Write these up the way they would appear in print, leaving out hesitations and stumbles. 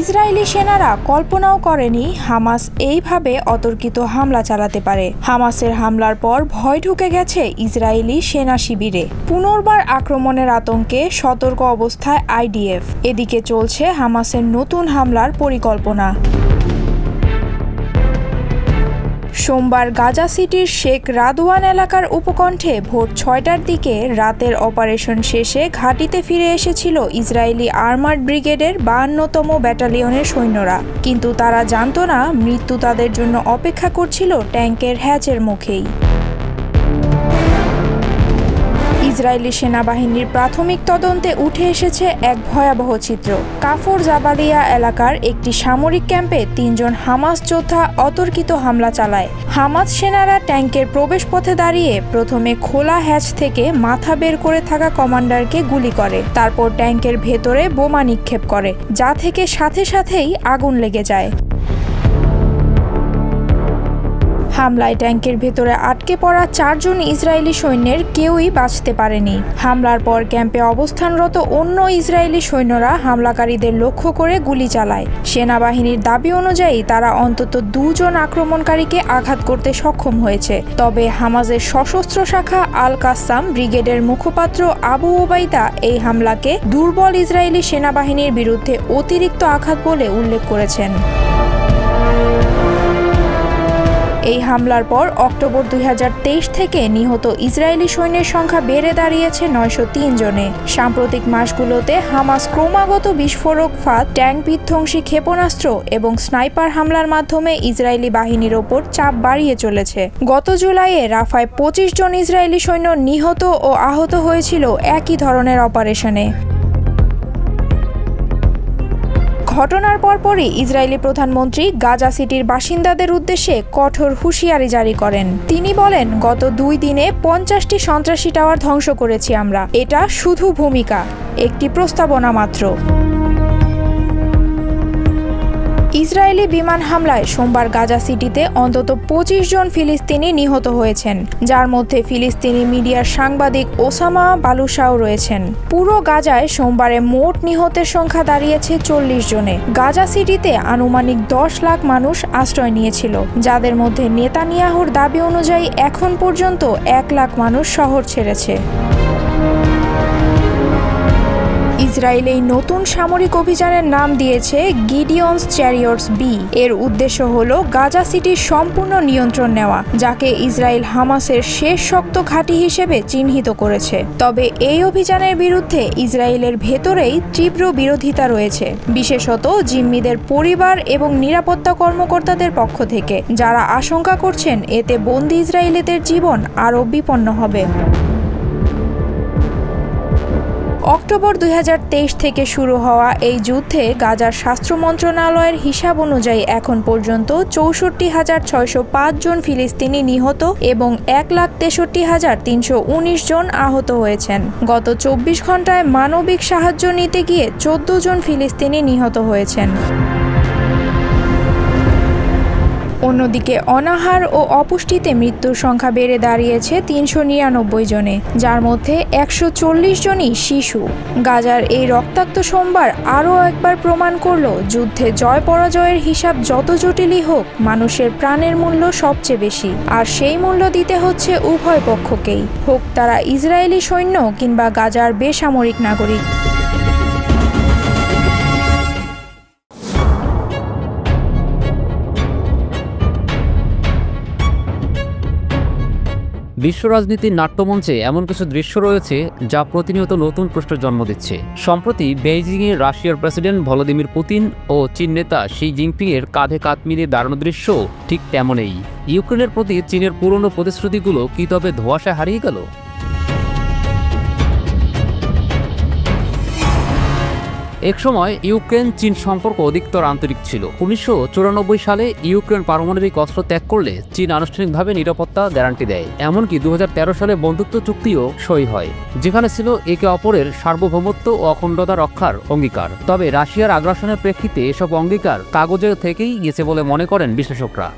Israeli সেনারা কল্পনাও করেনি হামাস এইভাবে অতর্কিত হামলা চালাতে পারে। হামাসের হামলার পর ভয় ঢুকে গেছে ইসরায়েলি সেনা শিবিরে। পুনর্বার আক্রমণের আতঙ্কে সতর্ক অবস্থায় আইডিএফ। এদিকে চলছে হামাসের নতুন হামলার পরিকল্পনা। সোমবার গাজা সিটির শেখ রাদওয়ান এলাকার উপকণ্ঠে ভোর ৬টার দিকে রাতের অপারেশন শেষে ঘাঁটিতে ফিরে এসেছিল ইসরায়েলি আর্মার্ড ব্রিগেডের ৫২তম ব্যাটালিয়নের সৈন্যরা। কিন্তু তারা জানত না মৃত্যু তাদের জন্য অপেক্ষা করছিল ট্যাঙ্কের হ্যাচের মুখেই। ইসরায়েলি সেনাবাহিনীর প্রাথমিক তদন্তে উঠে এসেছে এক ভয়াবহ চিত্র। কাফর জাবালিয়া এলাকার একটি সামরিক ক্যাম্পে ৩ জন হামাস যোদ্ধা অতর্কিত হামলা চালায়। হামাস সেনারা ট্যাঙ্কের প্রবেশপথে দাঁড়িয়ে প্রথমে খোলা হ্যাচ থেকে মাথা বের করে থাকা কমান্ডারকে গুলি করে, তারপর ট্যাঙ্কের ভেতরে বোমা নিক্ষেপ করে, যা থেকে সাথে সাথেই আগুন লেগে যায়। হামলায় ট্যাঙ্কের ভেতরে আটকে পড়া ৪ জন ইসরায়েলি সৈন্যের কেউই বাঁচতে পারেনি। হামলার পর ক্যাম্পে অবস্থানরত অন্য ইসরায়েলি সৈন্যরা হামলাকারীদের লক্ষ্য করে গুলি চালায়। সেনাবাহিনীর দাবি অনুযায়ী তারা অন্তত ২ জন আক্রমণকারীকে আঘাত করতে সক্ষম হয়েছে। তবে হামাসের সশস্ত্র শাখা আল কাসাম ব্রিগেডের মুখপাত্র আবু ওবাইদা এই হামলাকে দুর্বল ইসরায়েলি সেনাবাহিনীর বিরুদ্ধে অতিরিক্ত আঘাত বলে উল্লেখ করেছেন। এই হামলার পর অক্টোবর ২০২৩ থেকে নিহত ইসরায়েলি সৈন্যের সংখ্যা বেড়ে দাঁড়িয়েছে ৯০৩ জনে। সাম্প্রতিক মাসগুলোতে হামাস ক্রমাগত বিস্ফোরক ফাঁদ, ট্যাঙ্ক বিধ্বংসী ক্ষেপণাস্ত্র এবং স্নাইপার হামলার মাধ্যমে ইসরায়েলি বাহিনীর ওপর চাপ বাড়িয়ে চলেছে। গত জুলাইয়ে রাফায় ২৫ জন ইসরায়েলি সৈন্য নিহত ও আহত হয়েছিল একই ধরনের অপারেশনে। ঘটনার পরপরই ইসরায়েলি প্রধানমন্ত্রী গাজা সিটির বাসিন্দাদের উদ্দেশ্যে কঠোর হুঁশিয়ারি জারি করেন। তিনি বলেন, গত ২ দিনে ৫০টি সন্ত্রাসী টাওয়ার ধ্বংস করেছি আমরা। এটা শুধু ভূমিকা, একটি প্রস্তাবনা মাত্র। ইসরায়েলি বিমান হামলায় সোমবার গাজা সিটিতে অন্তত ২৫ জন ফিলিস্তিনি নিহত হয়েছেন, যার মধ্যে ফিলিস্তিনি মিডিয়ার সাংবাদিক ওসামা বালুশাও রয়েছেন। পুরো গাজায় সোমবারে মোট নিহতের সংখ্যা দাঁড়িয়েছে ৪০ জনে। গাজা সিটিতে আনুমানিক ১০ লাখ মানুষ আশ্রয় নিয়েছিল, যাদের মধ্যে নেতানিয়াহুর দাবি অনুযায়ী এখন পর্যন্ত ১ লাখ মানুষ শহর ছেড়েছে। ইসরায়েল এই নতুন সামরিক অভিযানের নাম দিয়েছে গিডিয়নস চ্যারিয়টস বি। এর উদ্দেশ্য হল গাজা সিটির সম্পূর্ণ নিয়ন্ত্রণ নেওয়া, যাকে ইসরায়েল হামাসের শেষ শক্ত ঘাঁটি হিসেবে চিহ্নিত করেছে। তবে এই অভিযানের বিরুদ্ধে ইসরায়েলের ভেতরেই তীব্র বিরোধিতা রয়েছে, বিশেষত জিম্মিদের পরিবার এবং নিরাপত্তা কর্মকর্তাদের পক্ষ থেকে, যারা আশঙ্কা করছেন এতে বন্দী ইসরায়েলিদের জীবন আরও বিপন্ন হবে। অক্টোবর ২০২৩ থেকে শুরু হওয়া এই যুদ্ধে গাজার স্বাস্থ্য মন্ত্রণালয়ের হিসাব অনুযায়ী এখন পর্যন্ত ৬৪,৬০৫ জন ফিলিস্তিনি নিহত এবং ১,৬৩,৩১৯ জন আহত হয়েছেন। গত ২৪ ঘন্টায় মানবিক সাহায্য নিতে গিয়ে ১৪ জন ফিলিস্তিনি নিহত হয়েছেন। অন্যদিকে অনাহার ও অপুষ্টিতে মৃত্যুর সংখ্যা বেড়ে দাঁড়িয়েছে ৩৯৯ জনে, যার মধ্যে ১৪০ জনই শিশু। গাজার এই রক্তাক্ত সোমবার আরও একবার প্রমাণ করল, যুদ্ধে জয় পরাজয়ের হিসাব যত জটিলই হোক, মানুষের প্রাণের মূল্য সবচেয়ে বেশি। আর সেই মূল্য দিতে হচ্ছে উভয় পক্ষকেই, হোক তারা ইসরায়েলি সৈন্য কিংবা গাজার বেসামরিক নাগরিক। বিশ্ব রাজনীতির নাট্যমঞ্চে এমন কিছু দৃশ্য রয়েছে যা প্রতিনিয়ত নতুন প্রশ্নের জন্ম দিচ্ছে। সম্প্রতি বেইজিংয়ে রাশিয়ার প্রেসিডেন্ট ভলোদিমির পুতিন ও চীন নেতা শি জিনপিংয়ের কাঁধে কাঁধ মিলিয়ে দাঁড়ানো দৃশ্য ঠিক তেমনই। ইউক্রেনের প্রতি চীনের পুরনো প্রতিশ্রুতিগুলো কি তবে ধোঁয়াশায় হারিয়ে গেল? একসময় ইউক্রেন চীন সম্পর্ক অধিকতর আন্তরিক ছিল। ১৯৯৪ সালে ইউক্রেন পারমাণবিক অস্ত্র ত্যাগ করলে চীন আনুষ্ঠানিকভাবে নিরাপত্তা গ্যারান্টি দেয়। এমনকি ২০১৩ সালে বন্ধুত্ব চুক্তিও সই হয়, যেখানে ছিল একে অপরের সার্বভৌমত্ব ও অখণ্ডতা রক্ষার অঙ্গীকার। তবে রাশিয়ার আগ্রাসনের প্রেক্ষিতে এসব অঙ্গীকার কাগজে থেকেই গেছে বলে মনে করেন বিশ্লেষকরা।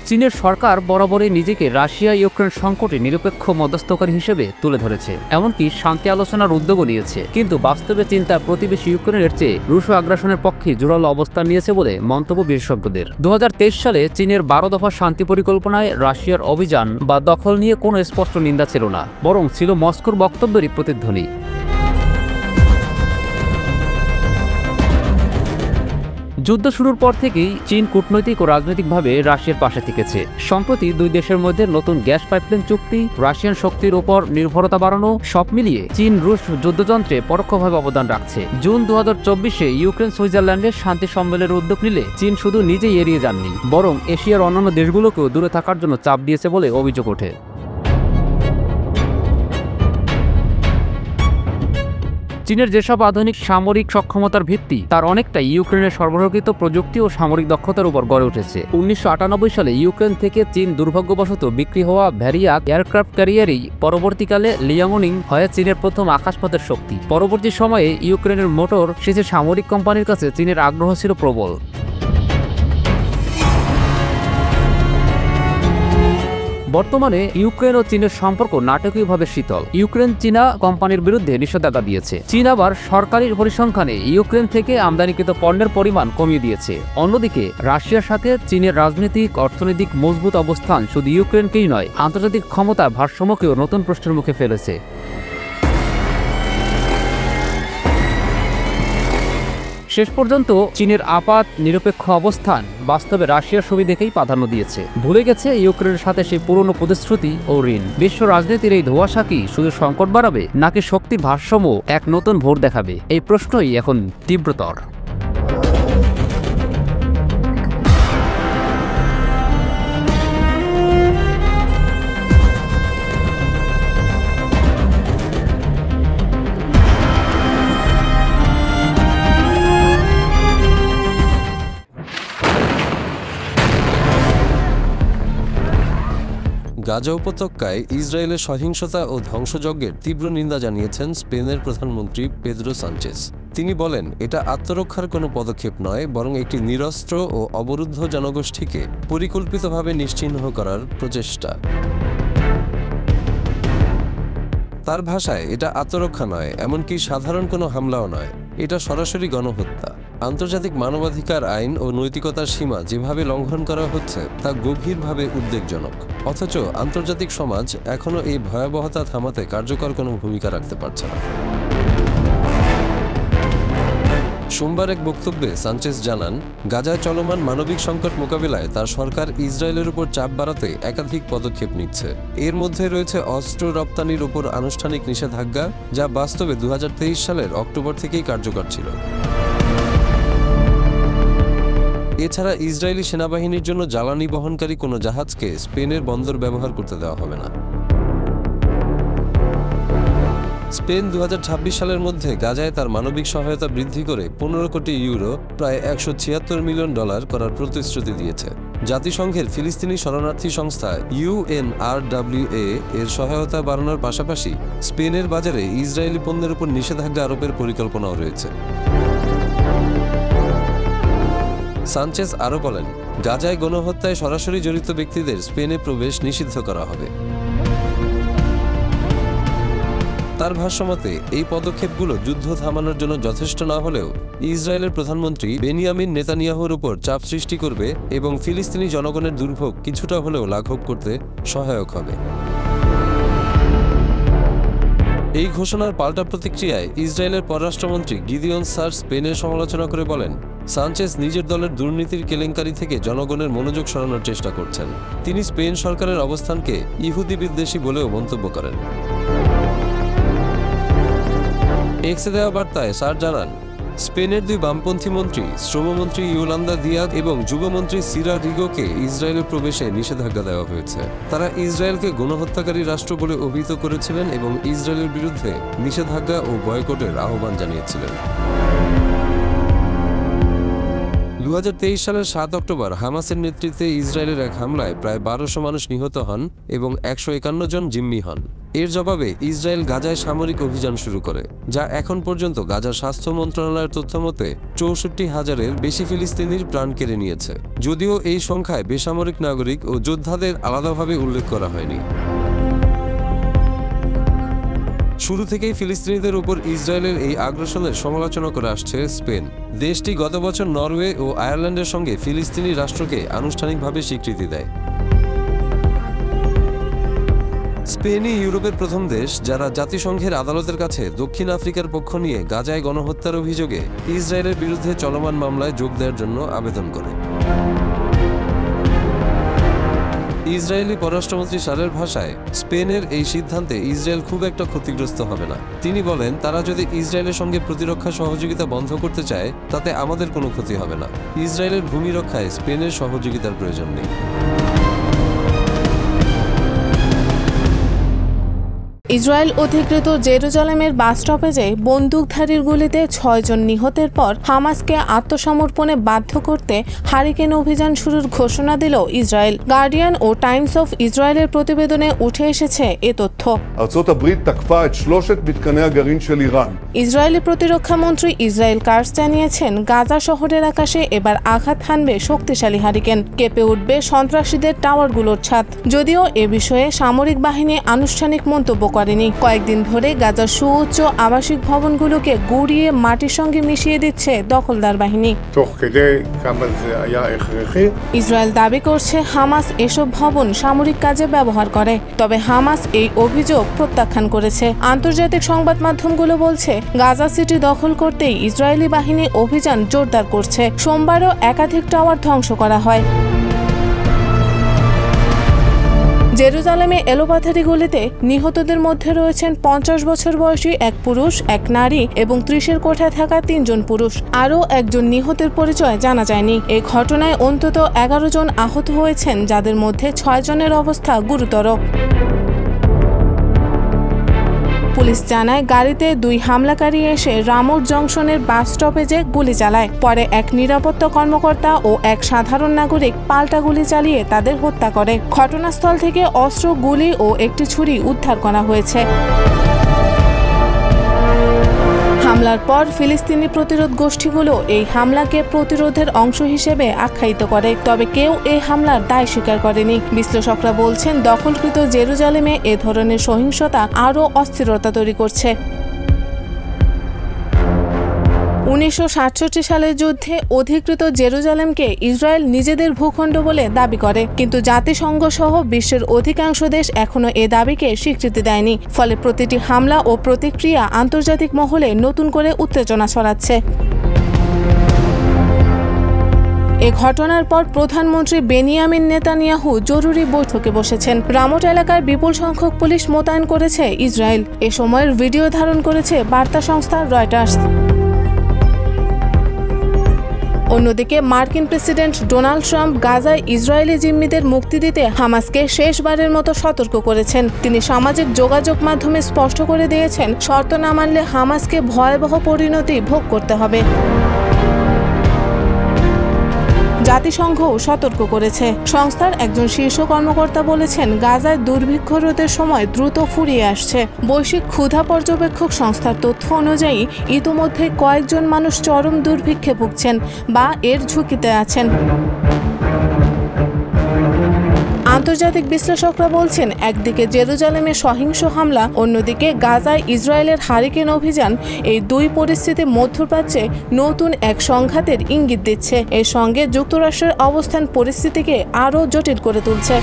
চীনের সরকার বরাবরই নিজেকে রাশিয়া ইউক্রেন সংকটে নিরপেক্ষ মধ্যস্থকারী হিসেবে তুলে ধরেছে, এমনকি শান্তি আলোচনার উদ্যোগও নিয়েছে। কিন্তু বাস্তবে চীন তার প্রতিবেশী ইউক্রেনের চেয়ে রুশ আগ্রাসনের পক্ষে জোরালো অবস্থান নিয়েছে বলে মন্তব্য বিশেষজ্ঞদের। 2023 সালে চীনের 12 দফা শান্তি পরিকল্পনায় রাশিয়ার অভিযান বা দখল নিয়ে কোনো স্পষ্ট নিন্দা ছিল না, বরং ছিল মস্কোর বক্তব্যেরই প্রতিধ্বনি। যুদ্ধ শুরুর পর থেকেই চীন কূটনৈতিক ও রাজনৈতিকভাবে রাশিয়ার পাশে থেকেছে। সম্প্রতি দুই দেশের মধ্যে নতুন গ্যাস পাইপলাইন চুক্তি, রাশিয়ান শক্তির উপর নির্ভরতা বাড়ানো, সব মিলিয়ে চীন রুশ যুদ্ধযন্ত্রে পরোক্ষভাবে অবদান রাখছে। জুন 2024-এ ইউক্রেন সুইজারল্যান্ডে শান্তি সম্মেলনের উদ্যোগ নিলে চীন শুধু নিজেই এড়িয়ে যাননি, বরং এশিয়ার অন্যান্য দেশগুলোকেও দূরে থাকার জন্য চাপ দিয়েছে বলে অভিযোগ ওঠে। চীনের যেসব আধুনিক সামরিক সক্ষমতার ভিত্তি তার অনেকটাই ইউক্রেনের সরবরাহকৃত প্রযুক্তি ও সামরিক দক্ষতার উপর গড়ে উঠেছে। 1998 সালে ইউক্রেন থেকে চীন দুর্ভাগ্যবশত বিক্রি হওয়া ভ্যারিয়াক এয়ারক্রাফট ক্যারিয়ারই পরবর্তীকালে লিয়াংনিং হয়ে চীনের প্রথম আকাশপথের শক্তি। পরবর্তী সময়ে ইউক্রেনের মোটর সেচের সামরিক কোম্পানির কাছে চীনের আগ্রহ ছিল প্রবল। বর্তমানে ইউক্রেন ও চীনের সম্পর্ক নাটকীয়ভাবে শীতল। ইউক্রেন চীনা কোম্পানির বিরুদ্ধে নিষেধাজ্ঞা দিয়েছে। চীন আবার সরকারি পরিসংখ্যানে ইউক্রেন থেকে আমদানিকৃত পণ্যের পরিমাণ কমিয়ে দিয়েছে। অন্যদিকে রাশিয়ার সাথে চীনের রাজনৈতিক অর্থনৈতিক মজবুত অবস্থান শুধু ইউক্রেনকেই নয়, আন্তর্জাতিক ক্ষমতা ভারসাম্যকেও নতুন প্রশ্নের মুখে ফেলেছে। শেষ পর্যন্ত চীনের আপাত নিরপেক্ষ অবস্থান বাস্তবে রাশিয়ার সুবিধাকেই প্রাধান্য দিয়েছে, ভুলে গেছে ইউক্রেনের সাথে সেই পুরনো প্রতিশ্রুতি ও ঋণ। বিশ্ব রাজনীতির এই ধোঁয়াশা কি শুধু সংকট বাড়াবে, নাকি শক্তির ভারসাম্য এক নতুন ভোর দেখাবে? এই প্রশ্নই এখন তীব্রতর। গাজা উপত্যকায় ইসরায়েলের সহিংসতা ও ধ্বংসযজ্ঞের তীব্র নিন্দা জানিয়েছেন স্পেনের প্রধানমন্ত্রী পেদ্রো সানচেজ। তিনি বলেন, এটা আত্মরক্ষার কোনো পদক্ষেপ নয়, বরং একটি নিরস্ত্র ও অবরুদ্ধ জনগোষ্ঠীকে পরিকল্পিতভাবে নিশ্চিহ্ন করার প্রচেষ্টা। তার ভাষায়, এটা আত্মরক্ষা নয়, এমনকি সাধারণ কোনো হামলাও নয়, এটা সরাসরি গণহত্যা। আন্তর্জাতিক মানবাধিকার আইন ও নৈতিকতার সীমা যেভাবে লঙ্ঘন করা হচ্ছে তা গভীরভাবে উদ্বেগজনক। অথচ আন্তর্জাতিক সমাজ এখনও এই ভয়াবহতা থামাতে কার্যকর কোনো ভূমিকা রাখতে পারছে না। সোমবার এক বক্তব্যে সানচেজ জানান, গাজায় চলমান মানবিক সংকট মোকাবিলায় তার সরকার ইসরায়েলের উপর চাপ বাড়াতে একাধিক পদক্ষেপ নিচ্ছে। এর মধ্যে রয়েছে অস্ত্র রপ্তানির উপর আনুষ্ঠানিক নিষেধাজ্ঞা, যা বাস্তবে 2023 সালের অক্টোবর থেকেই কার্যকর ছিল। এছাড়া ইসরায়েলি সেনাবাহিনীর জন্য জ্বালানি বহনকারী কোনো জাহাজকে স্পেনের বন্দর ব্যবহার করতে দেওয়া হবে না। স্পেন 2026 সালের মধ্যে গাজায় তার মানবিক সহায়তা বৃদ্ধি করে 15 কোটি ইউরো প্রায় $176 মিলিয়ন করার প্রতিশ্রুতি দিয়েছে। জাতিসংঘের ফিলিস্তিনি শরণার্থী সংস্থা UNRWA এর সহায়তা বাড়ানোর পাশাপাশি স্পেনের বাজারে ইসরায়েলি পণ্যের উপর নিষেধাজ্ঞা আরোপের পরিকল্পনাও রয়েছে। সানচেজ আরও বলেন, গাজায় গণহত্যায় সরাসরি জড়িত ব্যক্তিদের স্পেনে প্রবেশ নিষিদ্ধ করা হবে। তার ভাষ্যমতে, এই পদক্ষেপগুলো যুদ্ধ থামানোর জন্য যথেষ্ট না হলেও ইসরায়েলের প্রধানমন্ত্রী বেনিয়ামিন নেতানিয়াহুর উপর চাপ সৃষ্টি করবে এবং ফিলিস্তিনি জনগণের দুর্ভোগ কিছুটা হলেও লাঘব করতে সহায়ক হবে। এই ঘোষণার পাল্টা প্রতিক্রিয়ায় ইসরায়েলের পররাষ্ট্রমন্ত্রী গিদিয়ন সার স্পেনের সমালোচনা করে বলেন, সানচেজ নিজের দলের দুর্নীতির কেলেঙ্কারি থেকে জনগণের মনোযোগ সরানোর চেষ্টা করছেন। তিনি স্পেন সরকারের অবস্থানকে ইহুদি বিদ্বেষী বলেও মন্তব্য করেন। এক্সে দেওয়া বার্তায় সার জানান, স্পেনের দুই বামপন্থী মন্ত্রী, শ্রমমন্ত্রী ইয়োলান্দা দিয়াজ এবং যুবমন্ত্রী সিরা রিগোকে ইসরায়েলের প্রবেশে নিষেধাজ্ঞা দেওয়া হয়েছে। তারা ইসরায়েলকে গণহত্যাকারী রাষ্ট্র বলে অভিহিত করেছিলেন এবং ইসরায়েলের বিরুদ্ধে নিষেধাজ্ঞা ও বয়কটের আহ্বান জানিয়েছিলেন। 2023 সালের 7 অক্টোবর হামাসের নেতৃত্বে ইসরায়েলের এক হামলায় প্রায় 1200 মানুষ নিহত হন এবং 151 জন জিম্মি হন। এর জবাবে ইসরায়েল গাজায় সামরিক অভিযান শুরু করে, যা এখন পর্যন্ত গাজার স্বাস্থ্য মন্ত্রণালয়ের তথ্যমতে 64,000-এর বেশি ফিলিস্তিনির প্রাণ কেড়ে নিয়েছে, যদিও এই সংখ্যায় বেসামরিক নাগরিক ও যোদ্ধাদের আলাদাভাবে উল্লেখ করা হয়নি। শুরু থেকেই ফিলিস্তিনিদের উপর ইসরায়েলের এই আগ্রাসনের সমালোচনা করে আসছে স্পেন। দেশটি গত বছর নরওয়ে ও আয়ারল্যান্ডের সঙ্গে ফিলিস্তিনি রাষ্ট্রকে আনুষ্ঠানিকভাবে স্বীকৃতি দেয়। স্পেনই ইউরোপের প্রথম দেশ যারা জাতিসংঘের আদালতের কাছে দক্ষিণ আফ্রিকার পক্ষ নিয়ে গাজায় গণহত্যার অভিযোগে ইসরায়েলের বিরুদ্ধে চলমান মামলায় যোগ দেওয়ার জন্য আবেদন করে। ইসরায়েলি পররাষ্ট্রমন্ত্রী সারের ভাষায়, স্পেনের এই সিদ্ধান্তে ইসরায়েল খুব একটা ক্ষতিগ্রস্ত হবে না। তিনি বলেন, তারা যদি ইসরায়েলের সঙ্গে প্রতিরক্ষা সহযোগিতা বন্ধ করতে চায় তাতে আমাদের কোনো ক্ষতি হবে না। ইসরায়েলের ভূমি রক্ষায় স্পেনের সহযোগিতার প্রয়োজন নেই। ইসরায়েল অধিকৃত জেরুজালেমের বাস স্টপেজে বন্দুকধারীর গুলিতে 6 জন নিহতের পর হামাসকে আত্মসমর্পণে বাধ্য করতে হারিকেন অভিযান শুরুর ঘোষণা দিল ইসরায়েল। গার্ডিয়ান ও টাইমস অফ ইসরায়েলের প্রতিবেদনে উঠে এসেছে এ তথ্য। ইসরায়েলি প্রতিরক্ষা মন্ত্রী ইসরায়েল কার্স জানিয়েছেন, গাজা শহরের আকাশে এবার আঘাত হানবে শক্তিশালী হারিকেন, কেঁপে উঠবে সন্ত্রাসীদের টাওয়ারগুলোর ছাদ। যদিও এ বিষয়ে সামরিক বাহিনী আনুষ্ঠানিক মন্তব্য করেনি। কয়েকদিন ধরে গাজার সুউচ্চ আবাসিক ভবনগুলোকে গুড়িয়ে মাটির সঙ্গে মিশিয়ে দিচ্ছে দখলদার বাহিনী। ইসরায়েল দাবি করছে হামাস এসব ভবন সামরিক কাজে ব্যবহার করে, তবে হামাস এই অভিযোগ প্রত্যাখ্যান করেছে। আন্তর্জাতিক সংবাদ মাধ্যমগুলো বলছে, গাজা সিটি দখল করতেই ইসরায়েলি বাহিনী অভিযান জোরদার করছে। সোমবারও একাধিক টাওয়ার ধ্বংস করা হয়। জেরুজালেমে এলোপাথারি গুলিতে নিহতদের মধ্যে রয়েছেন 50 বছর বয়সী এক পুরুষ, এক নারী এবং 30-এর কোঠায় থাকা 3 জন পুরুষ। আরও একজন নিহতের পরিচয় জানা যায়নি। এই ঘটনায় অন্তত 11 জন আহত হয়েছেন, যাদের মধ্যে 6 জনের অবস্থা গুরুতর। পুলিশ জানায়, গাড়িতে 2 হামলাকারী এসে রামোর জংশনের বাস স্টপেজে গুলি চালায়। পরে এক নিরাপত্তা কর্মকর্তা ও এক সাধারণ নাগরিক পাল্টা গুলি চালিয়ে তাদের হত্যা করে। ঘটনাস্থল থেকে অস্ত্র, গুলি ও একটি ছুরি উদ্ধার করা হয়েছে। হামলার পর ফিলিস্তিনি প্রতিরোধ গোষ্ঠীগুলো এই হামলাকে প্রতিরোধের অংশ হিসেবে আখ্যায়িত করে, তবে কেউ এই হামলার দায় স্বীকার করেনি। বিশ্লেষকরা বলছেন, দখলকৃত জেরুজালেমে এ ধরনের সহিংসতা আরও অস্থিরতা তৈরি করছে। 1967 সালের যুদ্ধে অধিকৃত জেরুজালেমকে ইসরায়েল নিজেদের ভূখণ্ড বলে দাবি করে, কিন্তু জাতিসংঘ সহ বিশ্বের অধিকাংশ দেশ এখনও এ দাবিকে স্বীকৃতি দেয়নি। ফলে প্রতিটি হামলা ও প্রতিক্রিয়া আন্তর্জাতিক মহলে নতুন করে উত্তেজনা ছড়াচ্ছে। এ ঘটনার পর প্রধানমন্ত্রী বেনিয়ামিন নেতানিয়াহু জরুরি বৈঠকে বসেছেন। রামোট এলাকার বিপুল সংখ্যক পুলিশ মোতায়েন করেছে ইসরায়েল। এ সময়ের ভিডিও ধারণ করেছে বার্তা সংস্থা রয়টার্স। অন্যদিকে মার্কিন প্রেসিডেন্ট ডোনাল্ড ট্রাম্প গাজায় ইসরায়েলি জিম্মিদের মুক্তি দিতে হামাসকে শেষবারের মতো সতর্ক করেছেন। তিনি সামাজিক যোগাযোগ মাধ্যমে স্পষ্ট করে দিয়েছেন, শর্ত না মানলে হামাসকে ভয়াবহ পরিণতি ভোগ করতে হবে। জাতিসংঘও সতর্ক করেছে। সংস্থার একজন শীর্ষ কর্মকর্তা বলেছেন, গাজায় দুর্ভিক্ষ রোধের সময় দ্রুত ফুরিয়ে আসছে। বৈশ্বিক ক্ষুধা পর্যবেক্ষক সংস্থার তথ্য অনুযায়ী ইতোমধ্যে কয়েকজন মানুষ চরম দুর্ভিক্ষে ভুগছেন বা এর ঝুঁকিতে আছেন। আন্তর্জাতিক বিশ্লেষকরা বলছেন, একদিকে জেরুজালেমে সহিংস হামলা, অন্যদিকে গাজায় ইসরায়েলের হারিকেন অভিযান, এই দুই পরিস্থিতি মধ্যপ্রাচ্যে নতুন এক সংঘাতের ইঙ্গিত দিচ্ছে। এর সঙ্গে যুক্তরাষ্ট্রের অবস্থান পরিস্থিতিকে আরও জটিল করে তুলছে।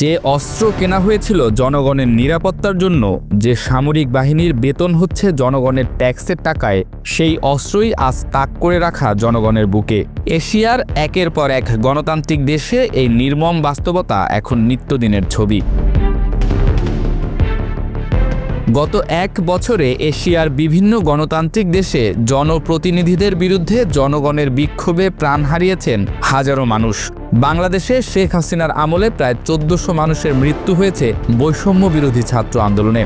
যে অস্ত্র কেনা হয়েছিল জনগণের নিরাপত্তার জন্য, যে সামরিক বাহিনীর বেতন হচ্ছে জনগণের ট্যাক্সের টাকায়, সেই অস্ত্রই আজ তাক করে রাখা জনগণের বুকে। এশিয়ার একের পর এক গণতান্ত্রিক দেশে এই নির্মম বাস্তবতা এখন নিত্যদিনের ছবি। গত এক বছরে এশিয়ার বিভিন্ন গণতান্ত্রিক দেশে জনপ্রতিনিধিদের বিরুদ্ধে জনগণের বিক্ষোভে প্রাণ হারিয়েছেন হাজারো মানুষ। বাংলাদেশে শেখ হাসিনার আমলে প্রায় ১৪০০ মানুষের মৃত্যু হয়েছে বৈষম্য বিরোধী ছাত্র আন্দোলনে।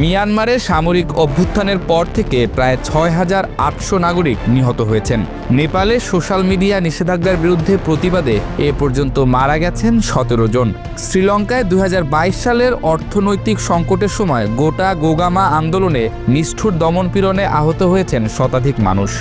মিয়ানমারে সামরিক অভ্যুত্থানের পর থেকে প্রায় ৬,৮০০ নাগরিক নিহত হয়েছেন। নেপালে সোশ্যাল মিডিয়া নিষেধাজ্ঞার বিরুদ্ধে প্রতিবাদে এ পর্যন্ত মারা গেছেন ১৭ জন। শ্রীলঙ্কায় ২০২২ সালের অর্থনৈতিক সংকটের সময় গোটা গোগামা আন্দোলনে নিষ্ঠুর দমনপীড়নে আহত হয়েছেন শতাধিক মানুষ।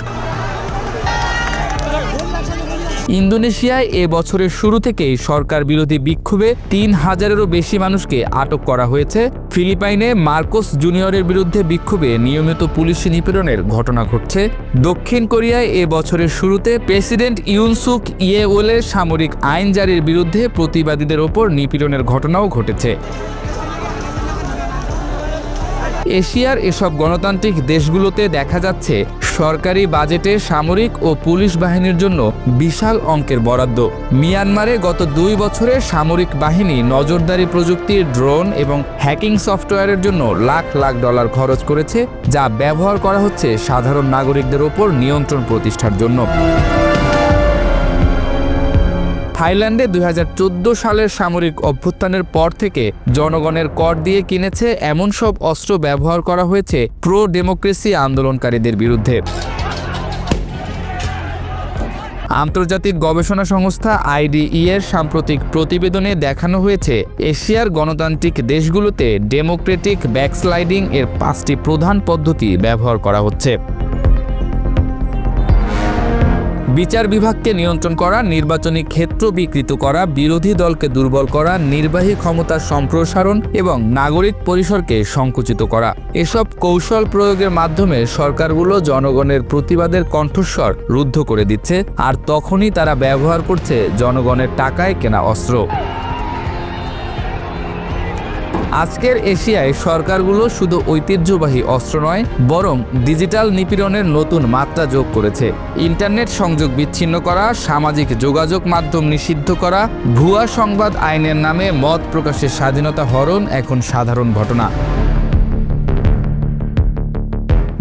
ইন্দোনেশিয়ায় এ বছরের শুরু থেকেই সরকার বিরোধী বিক্ষোভে ৩,০০০-এরও বেশি মানুষকে আটক করা হয়েছে। ফিলিপাইনে মার্কোস জুনিয়রের বিরুদ্ধে বিক্ষোভে নিয়মিত পুলিশি নিপীড়নের ঘটনা ঘটছে। দক্ষিণ কোরিয়ায় এ বছরের শুরুতে প্রেসিডেন্ট ইউন সুক ইয়েওলের সামরিক আইন জারির বিরুদ্ধে প্রতিবাদীদের ওপর নিপীড়নের ঘটনাও ঘটেছে। এশিয়ার এসব গণতান্ত্রিক দেশগুলোতে দেখা যাচ্ছে সরকারি বাজেটে সামরিক ও পুলিশ বাহিনীর জন্য বিশাল অঙ্কের বরাদ্দ। মিয়ানমারে গত ২ বছরে সামরিক বাহিনী নজরদারি প্রযুক্তির, ড্রোন এবং হ্যাকিং সফটওয়্যারের জন্য লাখ লাখ ডলার খরচ করেছে, যা ব্যবহার করা হচ্ছে সাধারণ নাগরিকদের ওপর নিয়ন্ত্রণ প্রতিষ্ঠার জন্য। থাইল্যান্ডে ২০১৪ সালের সামরিক অভ্যুত্থানের পর থেকে জনগণের কর দিয়ে কিনেছে এমন সব অস্ত্র ব্যবহার করা হয়েছে প্রো ডেমোক্রেসি আন্দোলনকারীদের বিরুদ্ধে। আন্তর্জাতিক গবেষণা সংস্থা IDE এর সাম্প্রতিক প্রতিবেদনে দেখানো হয়েছে এশিয়ার গণতান্ত্রিক দেশগুলোতে ডেমোক্রেটিক ব্যাকস্লাইডিং এর ৫টি প্রধান পদ্ধতি ব্যবহার করা হচ্ছে। বিচার বিভাগকে নিয়ন্ত্রণ করা, নির্বাচনী ক্ষেত্র বিকৃত করা, বিরোধী দলকে দুর্বল করা, নির্বাহী ক্ষমতার সম্প্রসারণ এবং নাগরিক পরিসরকে সংকুচিত করা। এসব কৌশল প্রয়োগের মাধ্যমে সরকারগুলো জনগণের প্রতিবাদের কণ্ঠস্বর রুদ্ধ করে দিচ্ছে, আর তখনই তারা ব্যবহার করছে জনগণের টাকায় কেনা অস্ত্র। আজকের এশিয়ায় সরকারগুলো শুধু ঐতিহ্যবাহী অস্ত্র নয়, বরং ডিজিটাল নিপীড়নের নতুন মাত্রা যোগ করেছে। ইন্টারনেট সংযোগ বিচ্ছিন্ন করা, সামাজিক যোগাযোগ মাধ্যম নিষিদ্ধ করা, ভুয়া সংবাদ আইনের নামে মত প্রকাশের স্বাধীনতা হরণ এখন সাধারণ ঘটনা।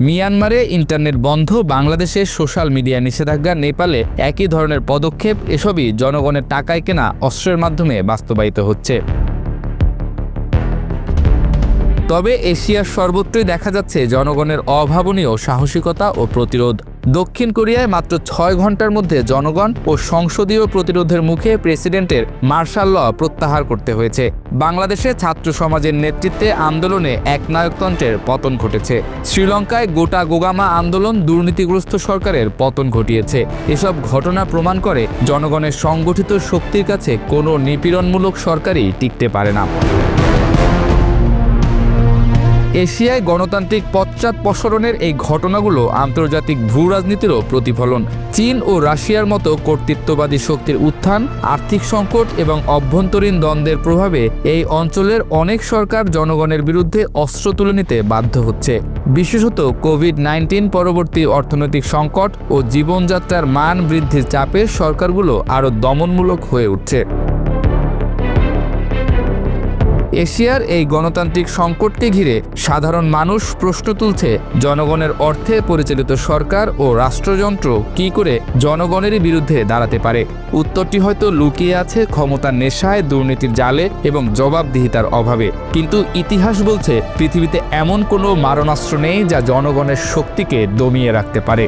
মিয়ানমারে ইন্টারনেট বন্ধ, বাংলাদেশে সোশ্যাল মিডিয়া নিষেধাজ্ঞা, নেপালে একই ধরনের পদক্ষেপ, এসবই জনগণের টাকায় কেনা অস্ত্রের মাধ্যমে বাস্তবায়িত হচ্ছে। তবে এশিয়ার সর্বত্রই দেখা যাচ্ছে জনগণের অভাবনীয় সাহসিকতা ও প্রতিরোধ। দক্ষিণ কোরিয়ায় মাত্র ৬ ঘন্টার মধ্যে জনগণ ও সংসদীয় প্রতিরোধের মুখে প্রেসিডেন্টের মার্শাল ল প্রত্যাহার করতে হয়েছে। বাংলাদেশে ছাত্র সমাজের নেতৃত্বে আন্দোলনে একনায়কতন্ত্রের পতন ঘটেছে। শ্রীলঙ্কায় গোটা গোগামা আন্দোলন দুর্নীতিগ্রস্ত সরকারের পতন ঘটিয়েছে। এসব ঘটনা প্রমাণ করে জনগণের সংগঠিত শক্তির কাছে কোনো নিপীড়নমূলক সরকারই টিকতে পারে না। এশিয়ায় গণতান্ত্রিক পশ্চাৎপসরণের এই ঘটনাগুলো আন্তর্জাতিক ভূ রাজনীতিরও প্রতিফলন। চীন ও রাশিয়ার মতো কর্তৃত্ববাদী শক্তির উত্থান, আর্থিক সংকট এবং অভ্যন্তরীণ দ্বন্দ্বের প্রভাবে এই অঞ্চলের অনেক সরকার জনগণের বিরুদ্ধে অস্ত্র তুলে নিতে বাধ্য হচ্ছে। বিশেষত কোভিড-19 পরবর্তী অর্থনৈতিক সংকট ও জীবনযাত্রার মান বৃদ্ধির চাপে সরকারগুলো আরও দমনমূলক হয়ে উঠছে। এশিয়ার এই গণতান্ত্রিক সংকটকে ঘিরে সাধারণ মানুষ প্রশ্ন তুলছে, জনগণের অর্থে পরিচালিত সরকার ও রাষ্ট্রযন্ত্র কী করে জনগণেরই বিরুদ্ধে দাঁড়াতে পারে? উত্তরটি হয়তো লুকিয়ে আছে ক্ষমতার নেশায়, দুর্নীতির জালে এবং জবাবদিহিতার অভাবে। কিন্তু ইতিহাস বলছে পৃথিবীতে এমন কোনো মারণাস্ত্র নেই যা জনগণের শক্তিকে দমিয়ে রাখতে পারে।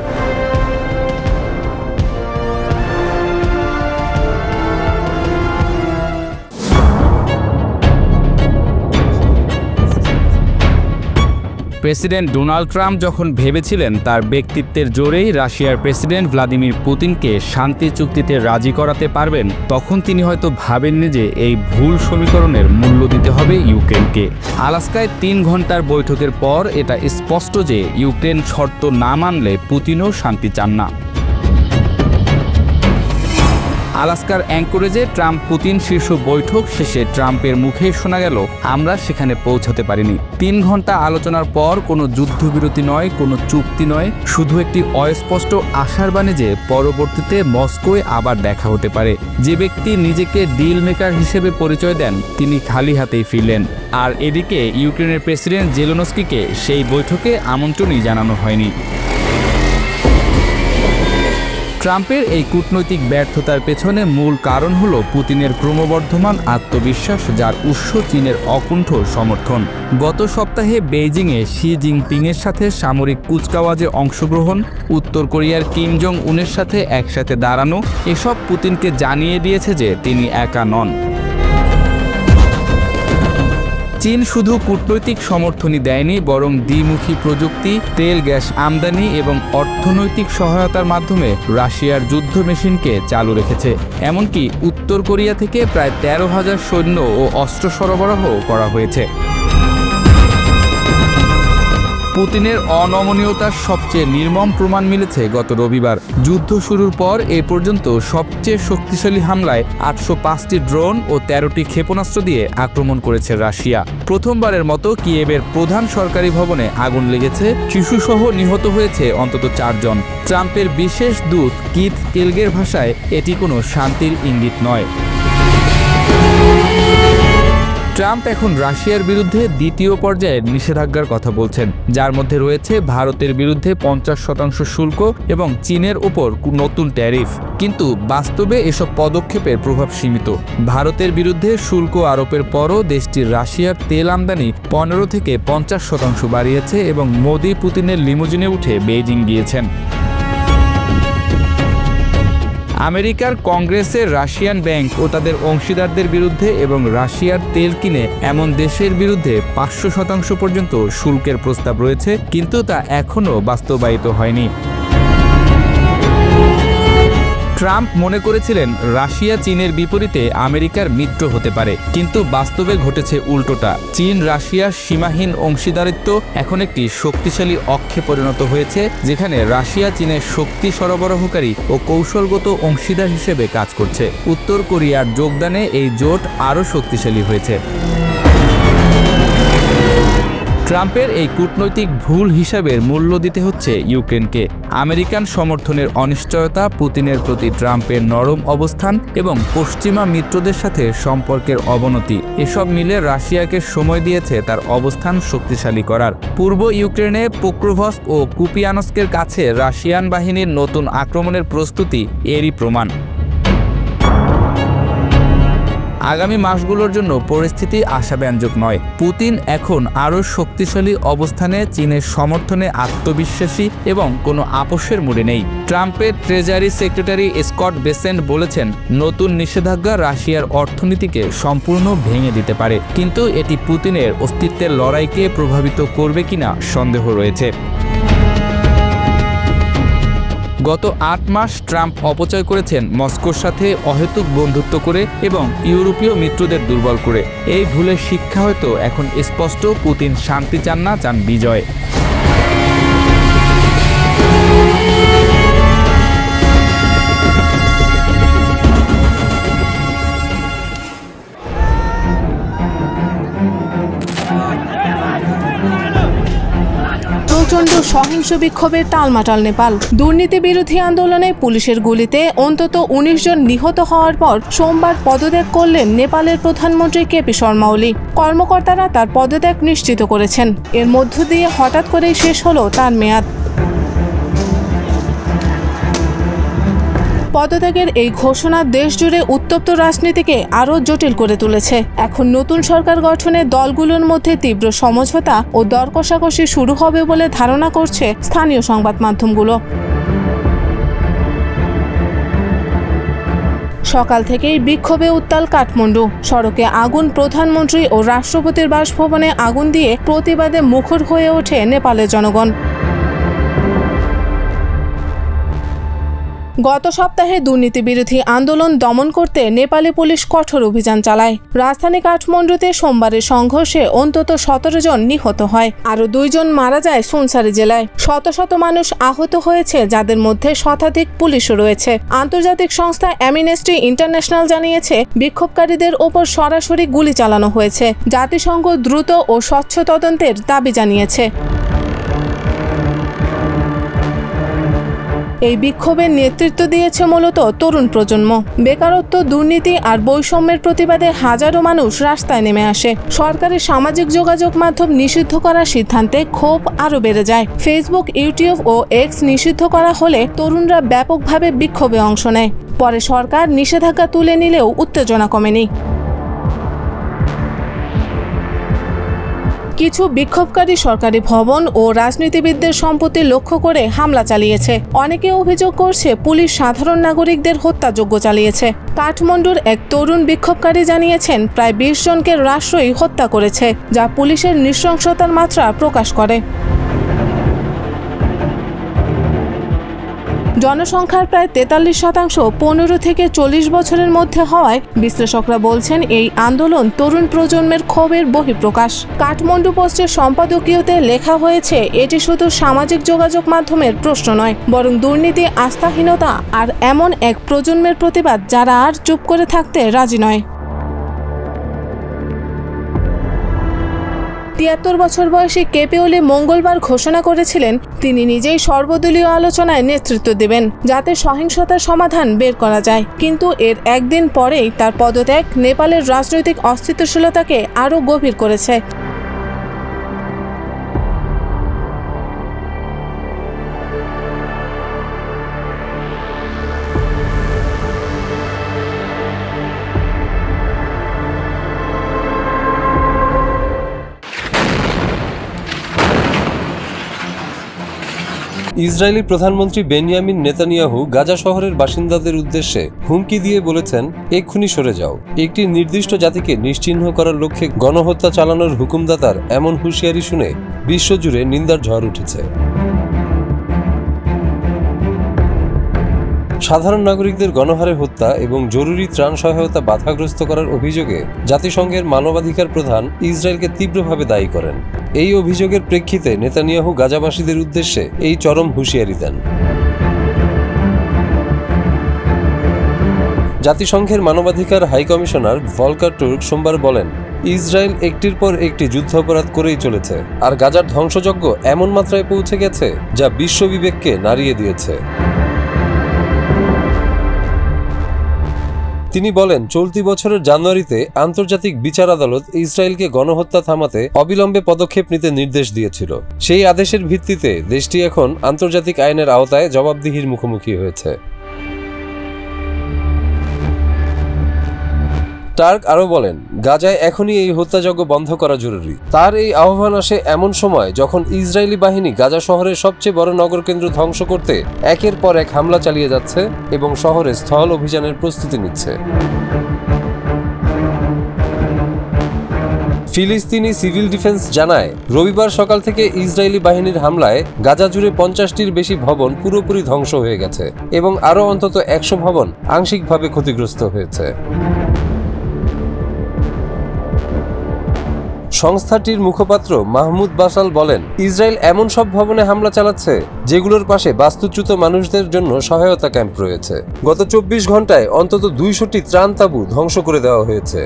প্রেসিডেন্ট ডোনাল্ড ট্রাম্প যখন ভেবেছিলেন তার ব্যক্তিত্বের জোরেই রাশিয়ার প্রেসিডেন্ট ভ্লাদিমির পুতিনকে শান্তি চুক্তিতে রাজি করাতে পারবেন, তখন তিনি হয়তো ভাবেননি যে এই ভুল সমীকরণের মূল্য দিতে হবে ইউক্রেনকে। আলাস্কায় ৩ ঘন্টার বৈঠকের পর এটা স্পষ্ট যে ইউক্রেন শর্ত না মানলে পুতিনও শান্তি চান না। আলাস্কার অ্যাঙ্করেজে ট্রাম্প পুতিন শীর্ষ বৈঠক শেষে ট্রাম্পের মুখে শোনা গেল, আমরা সেখানে পৌঁছাতে পারিনি। 3 ঘন্টা আলোচনার পর কোনো যুদ্ধবিরতি নয়, কোনো চুক্তি নয়, শুধু একটি অস্পষ্ট আশার বাণী যে পরবর্তীতে মস্কোয় আবার দেখা হতে পারে। যে ব্যক্তি নিজেকে ডিল মেকার হিসেবে পরিচয় দেন তিনি খালি হাতেই ফিরলেন। আর এদিকে ইউক্রেনের প্রেসিডেন্ট জেলেনস্কিকে সেই বৈঠকে আমন্ত্রণই জানানো হয়নি। ট্রাম্পের এই কূটনৈতিক ব্যর্থতার পেছনে মূল কারণ হল পুতিনের ক্রমবর্ধমান আত্মবিশ্বাস, যার উৎস চীনের অকুণ্ঠ সমর্থন। গত সপ্তাহে বেইজিংয়ে শি জিনপিংয়ের সাথে সামরিক কুচকাওয়াজে অংশগ্রহণ, উত্তর কোরিয়ার কিম জং উনের সাথে একসাথে দাঁড়ানো, এসব পুতিনকে জানিয়ে দিয়েছে যে তিনি একা নন। চীন শুধু কূটনৈতিক সমর্থনই দেয়নি, বরং দ্বিমুখী প্রযুক্তি, তেল গ্যাস আমদানি এবং অর্থনৈতিক সহায়তার মাধ্যমে রাশিয়ার যুদ্ধ মেশিনকে চালু রেখেছে। এমনকি উত্তর কোরিয়া থেকে প্রায় 13,000 সৈন্য ও অস্ত্র সরবরাহ করা হয়েছে। পুতিনের অনমনীয়তার সবচেয়ে নির্মম প্রমাণ মিলেছে গত রবিবার। যুদ্ধ শুরুর পর এ পর্যন্ত সবচেয়ে শক্তিশালী হামলায় 805টি ড্রোন ও 13টি ক্ষেপণাস্ত্র দিয়ে আক্রমণ করেছে রাশিয়া। প্রথমবারের মতো কিয়েভের প্রধান সরকারি ভবনে আগুন লেগেছে, শিশুসহ নিহত হয়েছে অন্তত 4 জন। ট্রাম্পের বিশেষ দূত কিথ কেলগের ভাষায় এটি কোনো শান্তির ইঙ্গিত নয়। ট্রাম্প এখন রাশিয়ার বিরুদ্ধে দ্বিতীয় পর্যায়ের নিষেধাজ্ঞার কথা বলছেন, যার মধ্যে রয়েছে ভারতের বিরুদ্ধে 50% শুল্ক এবং চীনের উপর নতুন ট্যারিফ। কিন্তু বাস্তবে এসব পদক্ষেপের প্রভাব সীমিত। ভারতের বিরুদ্ধে শুল্ক আরোপের পরও দেশটির রাশিয়ার তেল আমদানি 15 থেকে 50% বাড়িয়েছে এবং মোদি পুতিনের লিমুজিনে উঠে বেইজিং গিয়েছেন। আমেরিকার কংগ্রেসে রাশিয়ান ব্যাংক ও তাদের অংশীদারদের বিরুদ্ধে এবং রাশিয়ার তেল কিনে এমন দেশের বিরুদ্ধে 500% পর্যন্ত শুল্কের প্রস্তাব রয়েছে, কিন্তু তা এখনও বাস্তবায়িত হয়নি। ট্রাম্প মনে করেছিলেন রাশিয়া চীনের বিপরীতে আমেরিকার মিত্র হতে পারে, কিন্তু বাস্তবে ঘটেছে উল্টোটা। চীন রাশিয়ার সীমাহীন অংশীদারিত্ব এখন একটি শক্তিশালী অক্ষে পরিণত হয়েছে, যেখানে রাশিয়া চীনের শক্তি সরবরাহকারী ও কৌশলগত অংশীদার হিসেবে কাজ করছে। উত্তর কোরিয়ার যোগদানে এই জোট আরও শক্তিশালী হয়েছে। ট্রাম্পের এই কূটনৈতিক ভুল হিসাবের মূল্য দিতে হচ্ছে ইউক্রেনকে। আমেরিকান সমর্থনের অনিশ্চয়তা, পুতিনের প্রতি ট্রাম্পের নরম অবস্থান এবং পশ্চিমা মিত্রদের সাথে সম্পর্কের অবনতি, এসব মিলে রাশিয়াকে সময় দিয়েছে তার অবস্থান শক্তিশালী করার। পূর্ব ইউক্রেনে পোক্রোভস্ক ও কুপিয়ানস্কের কাছে রাশিয়ান বাহিনীর নতুন আক্রমণের প্রস্তুতি এরই প্রমাণ। আগামী মাসগুলোর জন্য পরিস্থিতি আশাব্যঞ্জক নয়। পুতিন এখন আরও শক্তিশালী অবস্থানে, চীনের সমর্থনে আত্মবিশ্বাসী এবং কোনো আপোষের মুড়ে নেই। ট্রাম্পের ট্রেজারি সেক্রেটারি স্কট বেসেন্ট বলেছেন, নতুন নিষেধাজ্ঞা রাশিয়ার অর্থনীতিকে সম্পূর্ণ ভেঙে দিতে পারে, কিন্তু এটি পুতিনের অস্তিত্বের লড়াইকে প্রভাবিত করবে কিনা সন্দেহ রয়েছে। গত 8 মাস ট্রাম্প অপচয় করেছেন মস্কোর সাথে অহেতুক বন্ধুত্ব করে এবং ইউরোপীয় মিত্রদের দুর্বল করে। এই ভুলের শিক্ষা হয়তো এখন স্পষ্ট, পুতিন শান্তি চান না, চান বিজয়। প্রচণ্ড সহিংস বিক্ষোভে টালমাটাল নেপাল। দুর্নীতি বিরোধী আন্দোলনে পুলিশের গুলিতে অন্তত 19 জন নিহত হওয়ার পর সোমবার পদত্যাগ করলেন নেপালের প্রধানমন্ত্রী কেপি শর্মা ওলি। কর্মকর্তারা তার পদত্যাগ নিশ্চিত করেছেন। এর মধ্য দিয়ে হঠাৎ করেই শেষ হলো তার মেয়াদ। পদত্যাগের এই ঘোষণা দেশজুড়ে উত্তপ্ত রাজনীতিকে আরও জটিল করে তুলেছে। এখন নতুন সরকার গঠনে দলগুলোর মধ্যে তীব্র সমঝোতা ও দর কষাকষি শুরু হবে বলে ধারণা করছে স্থানীয় সংবাদ মাধ্যমগুলো। সকাল থেকেই বিক্ষোভে উত্তাল কাঠমান্ডু। সড়কে আগুন, প্রধানমন্ত্রী ও রাষ্ট্রপতির বাসভবনে আগুন দিয়ে প্রতিবাদে মুখর হয়ে ওঠে নেপালের জনগণ। গত সপ্তাহে দুর্নীতি বিরোধী আন্দোলন দমন করতে নেপালি পুলিশ কঠোর অভিযান চালায়। রাজধানী কাঠমান্ডুতে সোমবারের সংঘর্ষে অন্তত 17 জন নিহত হয়, আরও 2 জন মারা যায় সুনসারি জেলায়। শত শত মানুষ আহত হয়েছে, যাদের মধ্যে শতাধিক পুলিশও রয়েছে। আন্তর্জাতিক সংস্থা অ্যামনেস্টি ইন্টারন্যাশনাল জানিয়েছে, বিক্ষোভকারীদের ওপর সরাসরি গুলি চালানো হয়েছে। জাতিসংঘ দ্রুত ও স্বচ্ছ তদন্তের দাবি জানিয়েছে। এই বিক্ষোভের নেতৃত্ব দিয়েছে মূলত তরুণ প্রজন্ম। বেকারত্ব, দুর্নীতি আর বৈষম্যের প্রতিবাদে হাজারো মানুষ রাস্তায় নেমে আসে। সরকারের সামাজিক যোগাযোগ মাধ্যম নিষিদ্ধ করার সিদ্ধান্তে ক্ষোভ আরও বেড়ে যায়। ফেসবুক, ইউটিউব ও এক্স নিষিদ্ধ করা হলে তরুণরা ব্যাপকভাবে বিক্ষোভে অংশ নেয়। পরে সরকার নিষেধাজ্ঞা তুলে নিলেও উত্তেজনা কমেনি। কিছু বিক্ষোভকারী সরকারি ভবন ও রাজনীতিবিদদের সম্পত্তি লক্ষ্য করে হামলা চালিয়েছে। অনেকে অভিযোগ করছে পুলিশ সাধারণ নাগরিকদের হত্যাযজ্ঞ চালিয়েছে। কাঠমান্ডুর এক তরুণ বিক্ষোভকারী জানিয়েছেন, প্রায় 20 জনকে রাষ্ট্রই হত্যা করেছে, যা পুলিশের নৃশংসতার মাত্রা প্রকাশ করে। জনসংখ্যার প্রায় 43% 15 থেকে 40 বছরের মধ্যে হওয়ায় বিশ্লেষকরা বলছেন এই আন্দোলন তরুণ প্রজন্মের ক্ষোভের বহিঃপ্রকাশ। কাঠমান্ডু পোস্টের সম্পাদকীয়তে লেখা হয়েছে, এটি শুধু সামাজিক যোগাযোগ মাধ্যমের প্রশ্ন নয়, বরং দুর্নীতি, আস্থাহীনতা আর এমন এক প্রজন্মের প্রতিবাদ যারা আর চুপ করে থাকতে রাজি নয়। 73 বছর বয়সী কেপি ওলি মঙ্গলবার ঘোষণা করেছিলেন, তিনি নিজেই সর্বদলীয় আলোচনায় নেতৃত্ব দেবেন, যাতে সহিংসতার সমাধান বের করা যায়। কিন্তু এর একদিন পরেই তার পদত্যাগ নেপালের রাজনৈতিক অস্থিতিশীলতাকে আরও গভীর করেছে। ইসরায়েলি প্রধানমন্ত্রী বেনিয়ামিন নেতানিয়াহু গাজা শহরের বাসিন্দাদের উদ্দেশ্যে হুমকি দিয়ে বলেছেন, এক্ষুনি সরে যাও। একটি নির্দিষ্ট জাতিকে নিশ্চিহ্ন করার লক্ষ্যে গণহত্যা চালানোর হুকুমদাতার এমন হুঁশিয়ারি শুনে বিশ্বজুড়ে নিন্দার ঝড় উঠেছে। সাধারণ নাগরিকদের গণহারে হত্যা এবং জরুরি ত্রাণ সহায়তা বাধাগ্রস্ত করার অভিযোগে জাতিসংঘের মানবাধিকার প্রধান ইসরায়েলকে তীব্রভাবে দায়ী করেন। এই অভিযোগের প্রেক্ষিতে নেতানিয়াহু গাজাবাসীদের উদ্দেশ্যে এই চরম হুঁশিয়ারি দেন। জাতিসংঘের মানবাধিকার হাই কমিশনার ভলকার টুর্ক সোমবার বলেন, ইসরায়েল একটির পর একটি যুদ্ধাপরাধ করেই চলেছে, আর গাজার ধ্বংসযজ্ঞ এমন মাত্রায় পৌঁছে গেছে যা বিশ্ববিবেককে নাড়িয়ে দিয়েছে। তিনি বলেন, চলতি বছরের জানুয়ারিতে আন্তর্জাতিক বিচার আদালত ইসরায়েলকে গণহত্যা থামাতে অবিলম্বে পদক্ষেপ নিতে নির্দেশ দিয়েছিল। সেই আদেশের ভিত্তিতে দেশটি এখন আন্তর্জাতিক আইনের আওতায় জবাবদিহির মুখোমুখি হয়েছে। টার্ক আরও বলেন, গাজায় এখনই এই হত্যাযজ্ঞ বন্ধ করা জরুরি। তার এই আহ্বান আসে এমন সময় যখন ইসরায়েলি বাহিনী গাজা শহরের সবচেয়ে বড় নগরকেন্দ্র ধ্বংস করতে একের পর এক হামলা চালিয়ে যাচ্ছে এবং শহরে স্থল অভিযানের প্রস্তুতি নিচ্ছে। ফিলিস্তিনি সিভিল ডিফেন্স জানায়, রবিবার সকাল থেকে ইসরায়েলি বাহিনীর হামলায় গাজা জুড়ে 50টির বেশি ভবন পুরোপুরি ধ্বংস হয়ে গেছে এবং আরও অন্তত 100 ভবন আংশিকভাবে ক্ষতিগ্রস্ত হয়েছে। সংস্থাটির মুখপাত্র মাহমুদ বাসাল বলেন, ইসরায়েল এমন সব ভবনে হামলা চালাচ্ছে যেগুলোর পাশে বাস্তুচ্যুত মানুষদের জন্য সহায়তা ক্যাম্প রয়েছে। গত 24 ঘন্টায় অন্তত 200টি ত্রাণ তাঁবু ধ্বংস করে দেওয়া হয়েছে।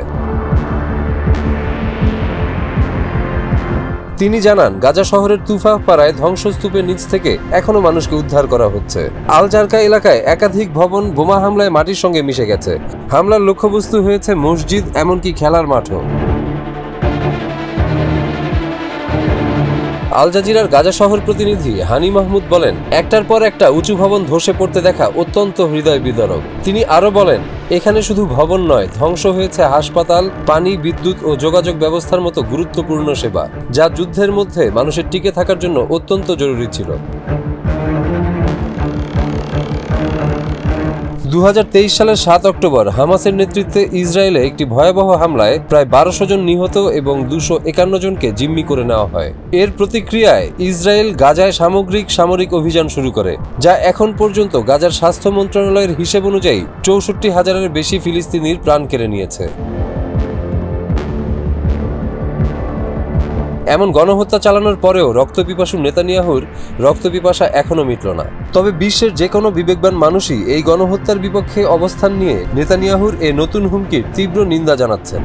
তিনি জানান, গাজা শহরের তুফাহ পাড়ায় ধ্বংসস্তূপের নিচ থেকে এখনো মানুষকে উদ্ধার করা হচ্ছে। আল জারকা এলাকায় একাধিক ভবন বোমা হামলায় মাটির সঙ্গে মিশে গেছে। হামলার লক্ষ্যবস্তু হয়েছে মসজিদ, এমনকি খেলার মাঠও। আল জাজিরার গাজা শহর প্রতিনিধি হানি মাহমুদ বলেন, একটার পর একটা উঁচু ভবন ধসে পড়তে দেখা অত্যন্ত হৃদয় বিদারক। তিনি আরও বলেন, এখানে শুধু ভবন নয়, ধ্বংস হয়েছে হাসপাতাল, পানি, বিদ্যুৎ ও যোগাযোগ ব্যবস্থার মতো গুরুত্বপূর্ণ সেবা, যা যুদ্ধের মধ্যে মানুষের টিকে থাকার জন্য অত্যন্ত জরুরি ছিল। 2023 সালের 7 অক্টোবর হামাসের নেতৃত্বে ইসরায়েলে একটি ভয়াবহ হামলায় প্রায় 1200 জন নিহত এবং 251 জনকে জিম্মি করে নেওয়া হয়। এর প্রতিক্রিয়ায় ইসরায়েল গাজায় সামরিক অভিযান শুরু করে, যা এখন পর্যন্ত গাজার স্বাস্থ্য মন্ত্রণালয়ের হিসেব অনুযায়ী 64,000-এর বেশি ফিলিস্তিনির প্রাণ কেড়ে নিয়েছে। এমন গণহত্যা চালানোর পরেও রক্তপিপাসু নেতানিয়াহুর রক্তপিপাসা এখনো মিটল না। তবে বিশ্বের যে কোনো বিবেকবান মানুষই এই গণহত্যার বিপক্ষে অবস্থান নিয়ে নেতানিয়াহুর এ নতুন হুমকির তীব্র নিন্দা জানাচ্ছেন।